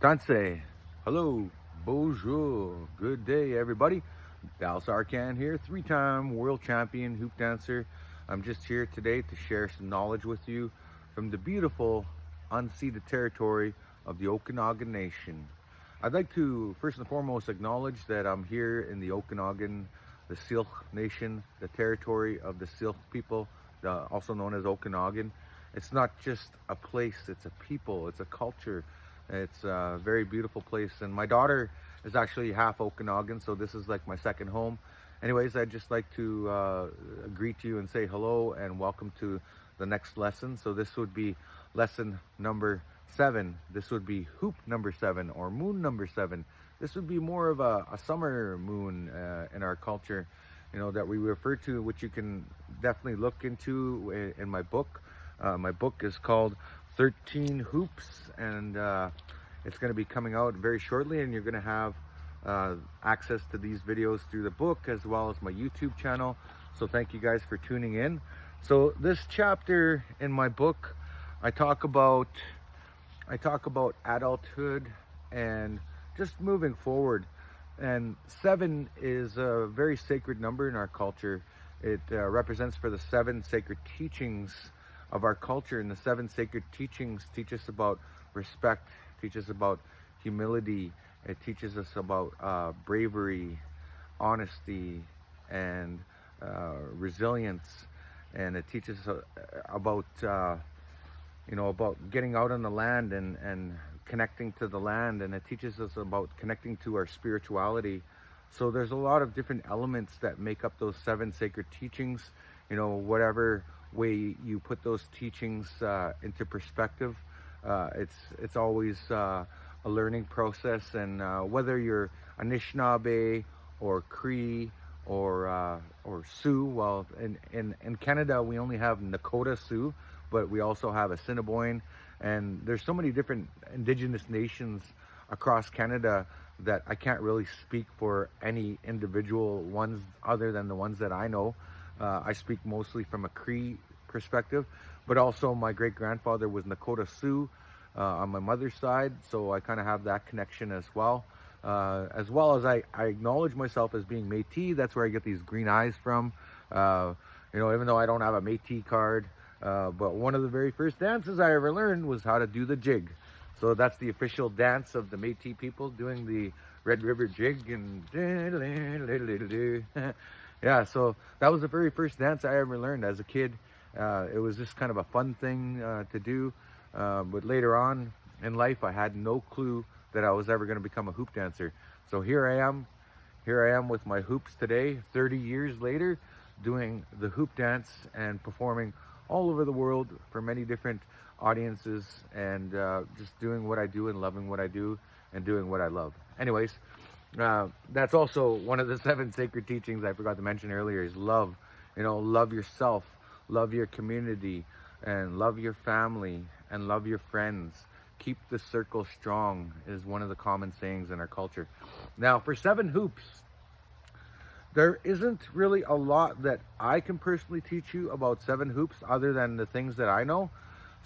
Tansi, hello, bonjour, good day, everybody. Arcand here, three-time world champion hoop dancer. I'm just here today to share some knowledge with you from the beautiful, unceded territory of the Okanagan Nation. I'd like to first and foremost acknowledge that I'm here in the Okanagan, the Syilx Nation, the territory of the Syilx people, also known as Okanagan. It's not just a place, it's a people, it's a culture. It's a very beautiful place, and my daughter is actually half Okanagan, so this is like my second home. Anyways, I'd just like to greet you and say hello and welcome to the next lesson. So this would be lesson number 7. This would be hoop number 7 or moon number 7. This would be more of a summer moon in our culture, that we refer to, which you can definitely look into in my book. My book is called 13 Hoops, and it's going to be coming out very shortly, and you're going to have access to these videos through the book as well as my YouTube channel. So thank you guys for tuning in. So this chapter in my book, I talk about adulthood and just moving forward. And 7 is a very sacred number in our culture. It represents for the 7 sacred teachings of our culture, and the 7 sacred teachings teach us about respect, teach us about humility, it teaches us about bravery, honesty, and resilience, and it teaches us about getting out on the land and connecting to the land, and it teaches us about connecting to our spirituality. So there's a lot of different elements that make up those 7 sacred teachings. Whatever way you put those teachings into perspective, it's always a learning process. And whether you're Anishinaabe or Cree or Sioux, well, in Canada we only have Nakota Sioux, but we also have Assiniboine, and there's so many different indigenous nations across Canada that I can't really speak for any individual ones other than the ones that I know. I speak mostly from a Cree perspective, but also my great-grandfather was Nakota Sioux on my mother's side, so I kind of have that connection as well. As well as I acknowledge myself as being Métis. That's where I get these green eyes from. Even though I don't have a Métis card, but one of the very first dances I ever learned was how to do the jig. So that's the official dance of the Métis people, doing the Red River Jig. And yeah, so that was the very first dance I ever learned as a kid. It was just kind of a fun thing to do. But later on in life, I had no clue that I was ever going to become a hoop dancer. So here I am with my hoops today, 30 years later, doing the hoop dance and performing all over the world for many different audiences, and just doing what I do and loving what I do and doing what I love. Anyways, that's also one of the 7 sacred teachings I forgot to mention earlier is love. Love yourself, love your community, and love your family, and love your friends. Keep the circle strong is one of the common sayings in our culture. Now, for 7 hoops, there isn't really a lot that I can personally teach you about 7 hoops other than the things that I know.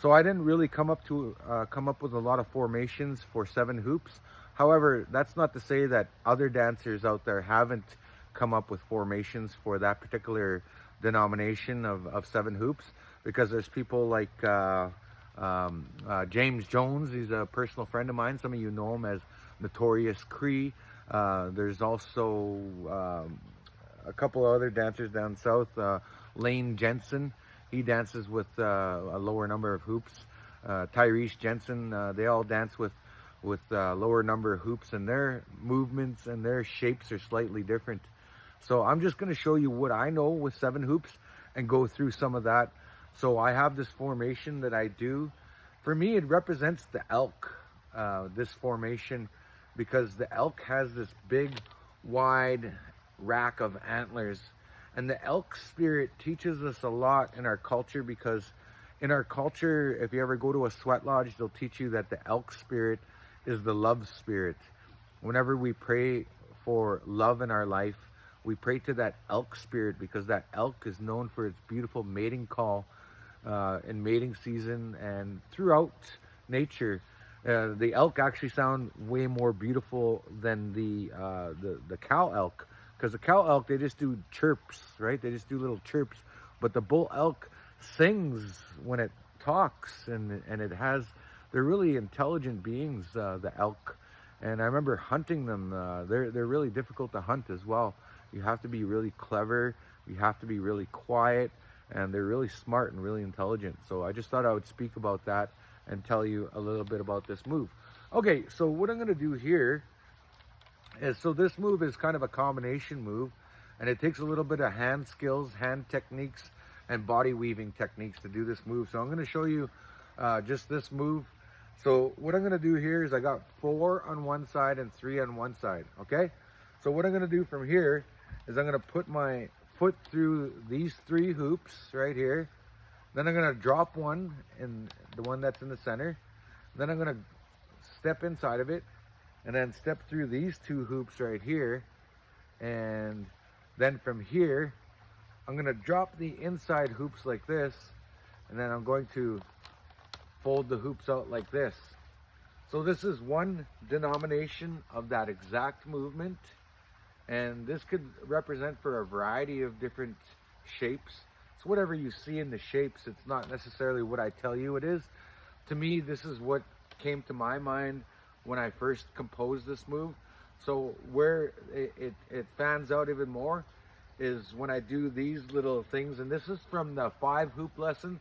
So I didn't really come up with a lot of formations for 7 hoops. However, that's not to say that other dancers out there haven't come up with formations for that particular denomination of 7 hoops, because there's people like James Jones. He's a personal friend of mine. Some of you know him as Notorious Cree. There's also a couple of other dancers down south. Lane Jensen, he dances with a lower number of hoops. Tyrese Jensen, they all dance with lower number of hoops, and their movements and their shapes are slightly different. So I'm just going to show you what I know with 7 hoops and go through some of that. So I have this formation that I do. For me, it represents the elk, this formation, because the elk has this big, wide rack of antlers. And the elk spirit teaches us a lot in our culture, because in our culture, if you ever go to a sweat lodge, they'll teach you that the elk spirit is the love spirit. Whenever we pray for love in our life, we pray to that elk spirit, because that elk is known for its beautiful mating call in mating season and throughout nature. The elk actually sound way more beautiful than the cow elk, because the cow elk, they just do chirps, right? They just do little chirps, but the bull elk sings when it talks, and it has, they're really intelligent beings, the elk. And I remember hunting them. They're really difficult to hunt as well. You have to be really clever. You have to be really quiet, and they're really smart and really intelligent. So I just thought I would speak about that and tell you a little bit about this move. Okay, so what I'm going to do here is, so this move is kind of a combination move, and it takes a little bit of hand skills, hand techniques, and body weaving techniques to do this move. So I'm going to show you just this move. So what I'm going to do here is I got 4 on one side and 3 on one side, okay? So what I'm going to do from here is I'm going to put my foot through these 3 hoops right here. Then I'm going to drop one, in the one that's in the center. Then I'm going to step inside of it, and then step through these 2 hoops right here. And then from here, I'm going to drop the inside hoops like this, and then I'm going to fold the hoops out like this. So this is one denomination of that exact movement, and this could represent for a variety of different shapes. It's whatever you see in the shapes. It's not necessarily what I tell you it is. To me, this is what came to my mind when I first composed this move. So where it fans out even more is when I do these little things. And this is from the 5 hoop lesson,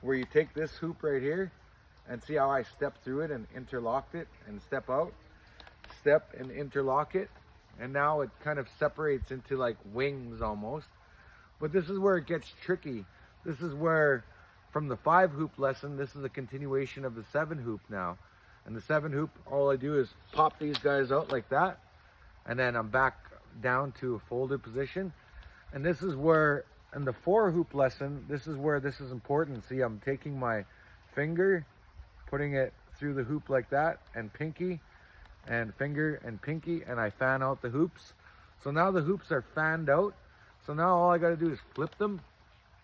where you take this hoop right here and see how I step through it and interlocked it and step out, step and interlock it. And now it kind of separates into like wings almost. But this is where it gets tricky. This is where, from the 5 hoop lesson, this is a continuation of the 7 hoop now. And the 7 hoop, all I do is pop these guys out like that, and then I'm back down to a folded position. And this is where, in the 4 hoop lesson, this is where this is important. See, I'm taking my finger, putting it through the hoop like that, and pinky, and finger and pinky, and I fan out the hoops. So now the hoops are fanned out. So now all I got to do is flip them,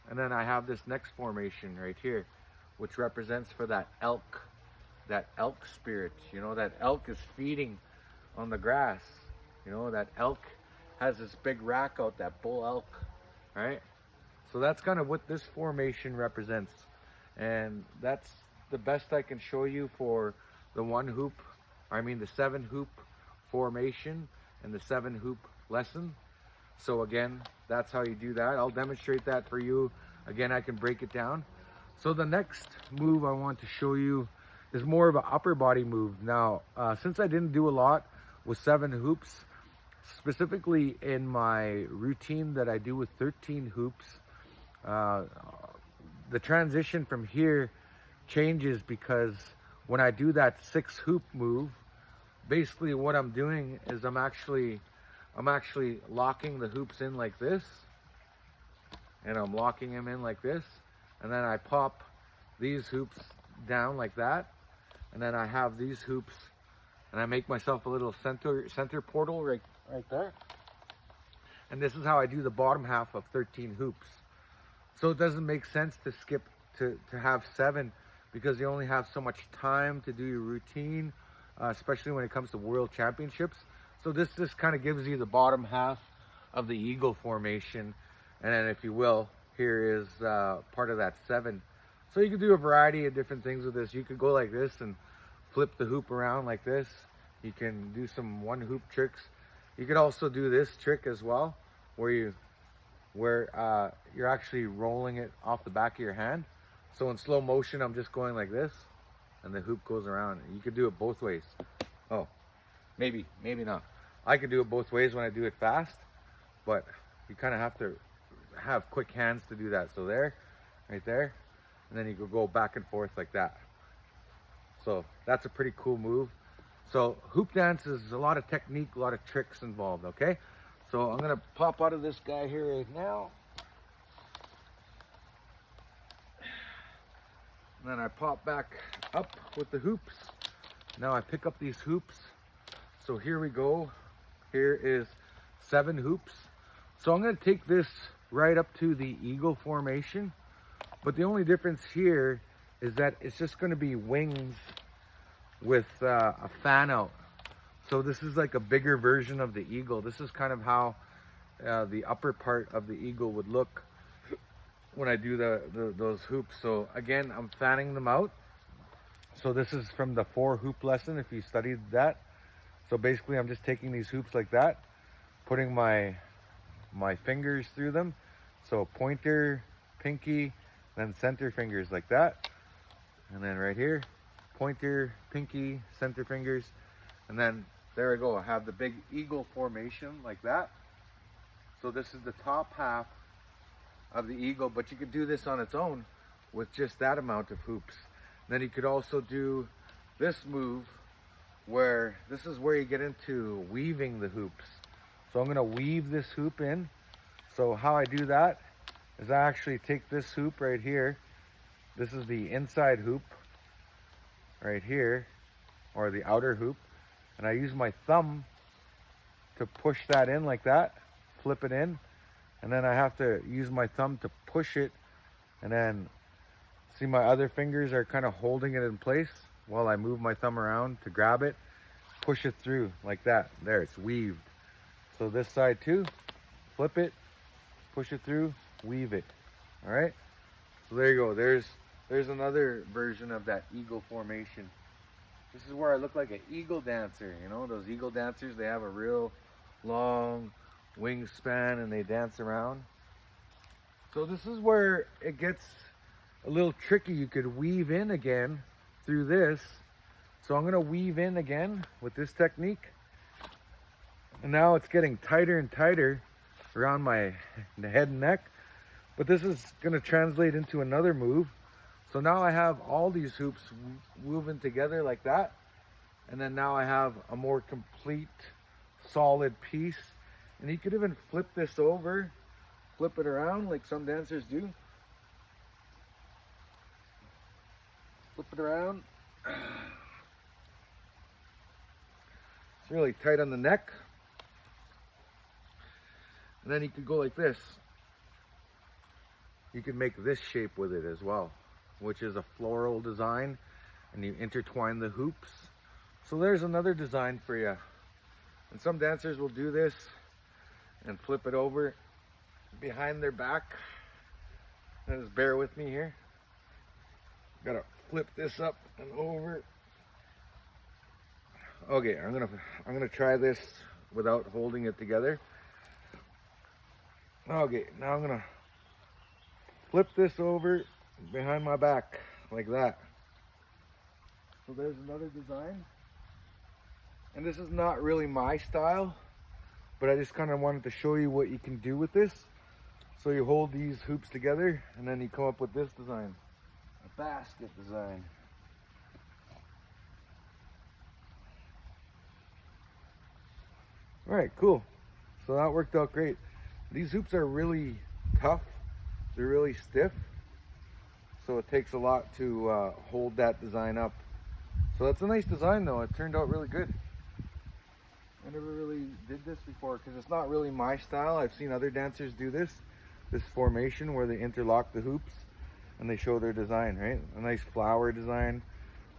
and then I have this next formation right here, which represents for that elk spirit. You know, that elk is feeding on the grass. You know, that elk has this big rack out, that bull elk, right? So that's kind of what this formation represents. And that's the best I can show you for the 7 hoop formation and the 7 hoop lesson. So again, that's how you do that. I'll demonstrate that for you. Again, I can break it down. So the next move I want to show you is more of an upper body move. Now, since I didn't do a lot with 7 hoops, specifically in my routine that I do with 13 hoops, the transition from here changes, because when I do that 6 hoop move, basically what I'm doing is I'm actually locking the hoops in like this, and I'm locking them in like this, and then I pop these hoops down like that, and then I have these hoops, and I make myself a little center portal right there. And this is how I do the bottom half of 13 hoops. So it doesn't make sense to skip to have 7, because you only have so much time to do your routine, especially when it comes to world championships. So this kind of gives you the bottom half of the eagle formation. And then, if you will, here is part of that 7. So you can do a variety of different things with this. You could go like this and flip the hoop around like this. You can do some 1 hoop tricks. You could also do this trick as well, where you're actually rolling it off the back of your hand. So in slow motion, I'm just going like this, and the hoop goes around. You could do it both ways. Oh, maybe not. I could do it both ways when I do it fast, but you kind of have to have quick hands to do that. So there, right there, and then you could go back and forth like that. So that's a pretty cool move. So hoop dance is a lot of technique, a lot of tricks involved, okay? So I'm gonna pop out of this guy here right now. And then I pop back up with the hoops. Now I pick up these hoops. So here we go. Here is 7 hoops. So I'm gonna take this right up to the eagle formation. But the only difference here is that it's just gonna be wings with a fan out. So this is like a bigger version of the eagle. This is kind of how the upper part of the eagle would look when I do those hoops. So again, I'm fanning them out. So this is from the 4 hoop lesson, if you studied that. So basically I'm just taking these hoops like that, putting my fingers through them. So pointer, pinky, then center fingers like that. And then right here, pointer, pinky, center fingers. And then there I go, I have the big eagle formation like that. So this is the top half of the eagle, but you could do this on its own with just that amount of hoops. Then you could also do this move where this is where you get into weaving the hoops. So I'm gonna weave this hoop in. So how I do that is I actually take this hoop right here. This is the inside hoop right here, or the outer hoop. And I use my thumb to push that in like that, flip it in. And then I have to use my thumb to push it. And then see my other fingers are kind of holding it in place while I move my thumb around to grab it, push it through like that. There, it's weaved. So this side too, flip it, push it through, weave it. All right. So there you go. There's another version of that eagle formation. This is where I look like an eagle dancer. You know, those eagle dancers, they have a real long wingspan and they dance around. So this is where it gets a little tricky. You could weave in again through this. So I'm going to weave in again with this technique. And now it's getting tighter and tighter around my head and neck. But this is going to translate into another move. So now I have all these hoops woven together like that. And then now I have a more complete, solid piece. And you could even flip this over, flip it around like some dancers do. Flip it around. It's really tight on the neck. And then you could go like this. You could make this shape with it as well, which is a floral design, and you intertwine the hoops. So there's another design for you. And some dancers will do this and flip it over behind their back. And just bear with me here. Gotta flip this up and over. Okay, I'm gonna try this without holding it together. Okay, now I'm gonna flip this over behind my back like that. So there's another design. And this is not really my style, but I just kind of wanted to show you what you can do with this. So you hold these hoops together and then you come up with this design, a basket design. All right, cool. So that worked out great. These hoops are really tough. They're really stiff. So it takes a lot to hold that design up. So that's a nice design though. It turned out really good. I never really did this before because it's not really my style. I've seen other dancers do this formation where they interlock the hoops and they show their design, right? A nice flower design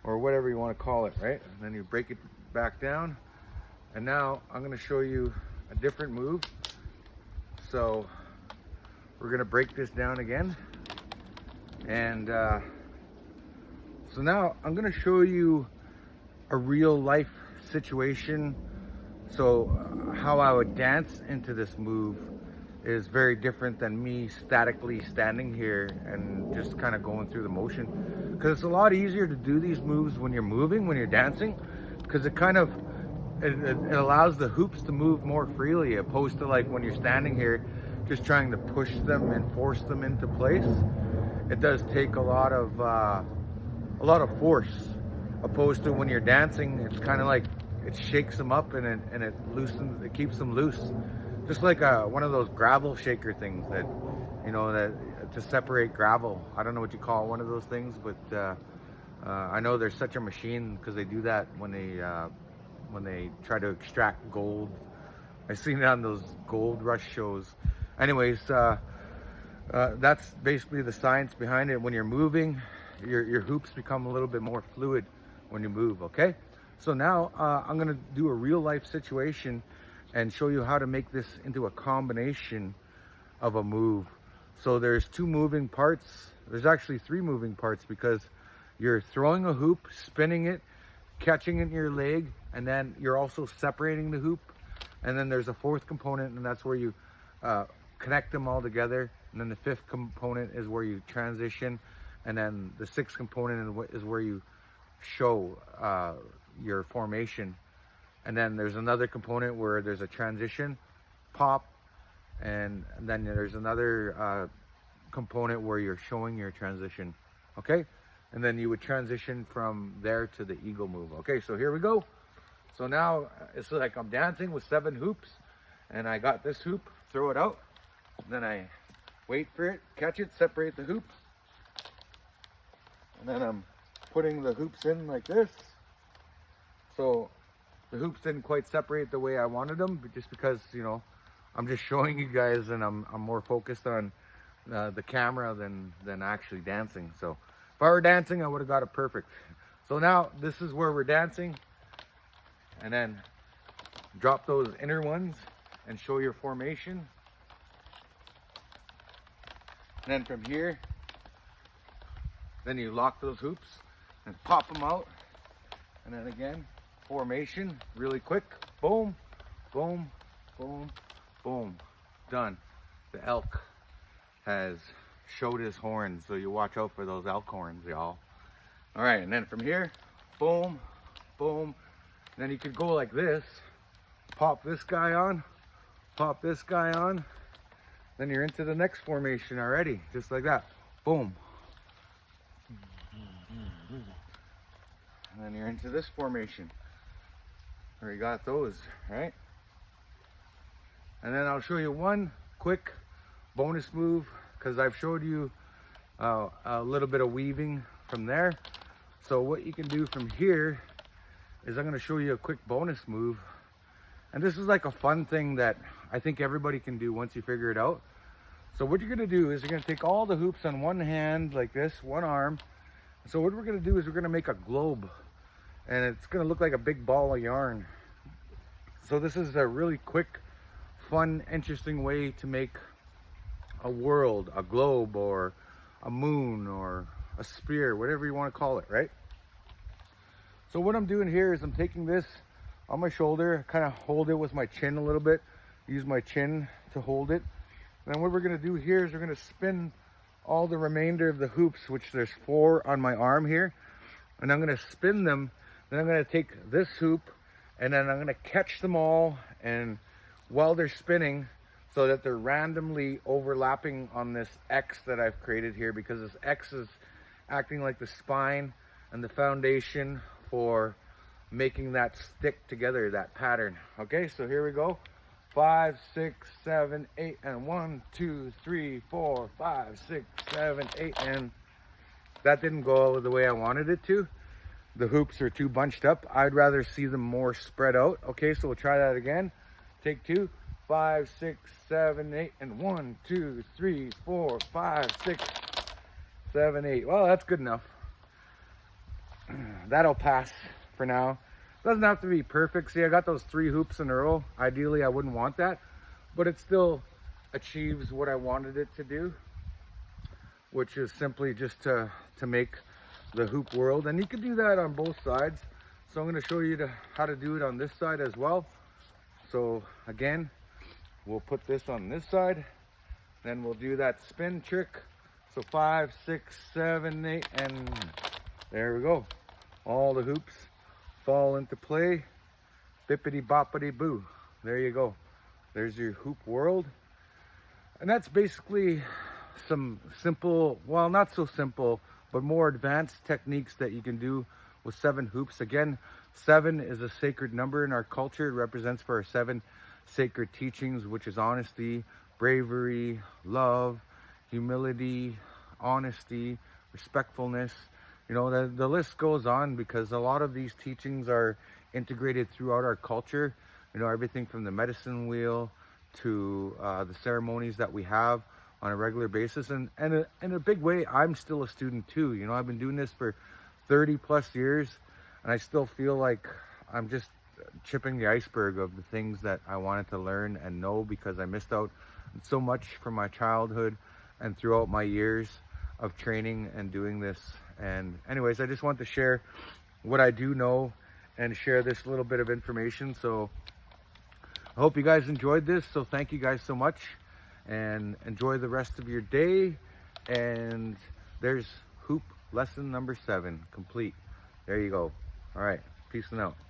or whatever you want to call it, right? And then you break it back down. And now I'm going to show you a different move. So we're going to break this down again. And so now I'm going to show you a real life situation. So how I would dance into this move is very different than me statically standing here and just kind of going through the motion. Because it's a lot easier to do these moves when you're moving, when you're dancing, because it kind of, it allows the hoops to move more freely, opposed to like when you're standing here, just trying to push them and force them into place. It does take a lot of force, opposed to when you're dancing, it's kind of like it shakes them up and it loosens, it keeps them loose. Just like one of those gravel shaker things that, you know, that to separate gravel. I don't know what you call one of those things, but I know there's such a machine because they do that when they try to extract gold. I've seen it on those gold rush shows. Anyways, that's basically the science behind it. When you're moving, your hoops become a little bit more fluid. when you move, okay? So now I'm gonna do a real life situation and show you how to make this into a combination of a move. So there's two moving parts. There's actually three moving parts, because you're throwing a hoop, spinning it, catching it in your leg, and then you're also separating the hoop. And then there's a fourth component, and that's where you connect them all together. And then the fifth component is where you transition. And then the sixth component is where you show your formation. And then there's another component where there's a transition, pop, and then there's another component where you're showing your transition, okay? And then you would transition from there to the eagle move. Okay, so here we go. So now it's like I'm dancing with 7 hoops, and I got this hoop, throw it out, then I wait for it, catch it, separate the hoops, and then I'm putting the hoops in like this. So the hoops didn't quite separate the way I wanted them, but just because, you know, I'm just showing you guys, and I'm more focused on the camera than actually dancing. So if I were dancing, I would have got it perfect. So now this is where we're dancing, and then drop those inner ones and show your formation. And then from here, then you lock those hoops and pop them out. And then again, formation, really quick. Boom, boom, boom, boom. Done. The elk has showed his horns, so you watch out for those elk horns, y'all. All right, and then from here, boom, boom. And then you could go like this. Pop this guy on, pop this guy on. Then you're into the next formation already, just like that. Boom. And then you're into this formation. Where you got those, right? And then I'll show you one quick bonus move, because I've showed you a little bit of weaving from there. So what you can do from here is I'm going to show you a quick bonus move. And this is like a fun thing that I think everybody can do once you figure it out. So what you're going to do is you're going to take all the hoops on one hand like this, one arm. So what we're going to do is we're going to make a globe, and it's going to look like a big ball of yarn. So this is a really quick, fun, interesting way to make a world, a globe, or a moon, or a sphere, whatever you want to call it, right? So what I'm doing here is I'm taking this on my shoulder, kind of hold it with my chin a little bit, use my chin to hold it. And then what we're going to do here is we're going to spin all the remainder of the hoops, which there's 4 on my arm here, and I'm going to spin them. Then I'm going to take this hoop, and then I'm going to catch them all, and while they're spinning, so that they're randomly overlapping on this X that I've created here, because this X is acting like the spine and the foundation for making that stick together, that pattern. Okay, so here we go. 5, 6, 7, 8, and 1, 2, 3, 4, 5, 6, 7, 8, and that didn't go the way I wanted it to. The hoops are too bunched up. I'd rather see them more spread out. Okay, so we'll try that again. Take 2. 5, 6, 7, 8, and 1, 2, 3, 4, 5, 6, 7, 8. Well, that's good enough. That'll pass for now. Doesn't have to be perfect. See, I got those 3 hoops in a row. Ideally, I wouldn't want that, but it still achieves what I wanted it to do, which is simply just to make the hoop world. And you can do that on both sides. So I'm going to show you how to do it on this side as well. So again, we'll put this on this side, then we'll do that spin trick. So 5, 6, 7, 8, and there we go. All the hoops fall into play. Bippity boppity boo. There you go. There's your hoop world. And that's basically some simple, well, not so simple, but more advanced techniques that you can do with 7 hoops. Again, 7 is a sacred number in our culture. It represents for our 7 sacred teachings, which is honesty, bravery, love, humility, honesty, respectfulness. You know, the list goes on, because a lot of these teachings are integrated throughout our culture. You know, everything from the medicine wheel to the ceremonies that we have on a regular basis. And in a big way, I'm still a student too. You know, I've been doing this for 30 plus years. and I still feel like I'm just chipping the iceberg of the things that I wanted to learn and know, because I missed out so much from my childhood and throughout my years of training and doing this. And anyways, I just want to share what I do know and share this little bit of information. So I hope you guys enjoyed this. So thank you guys so much, and enjoy the rest of your day. And there's hoop lesson number 7 complete. There you go. All right, peace and out.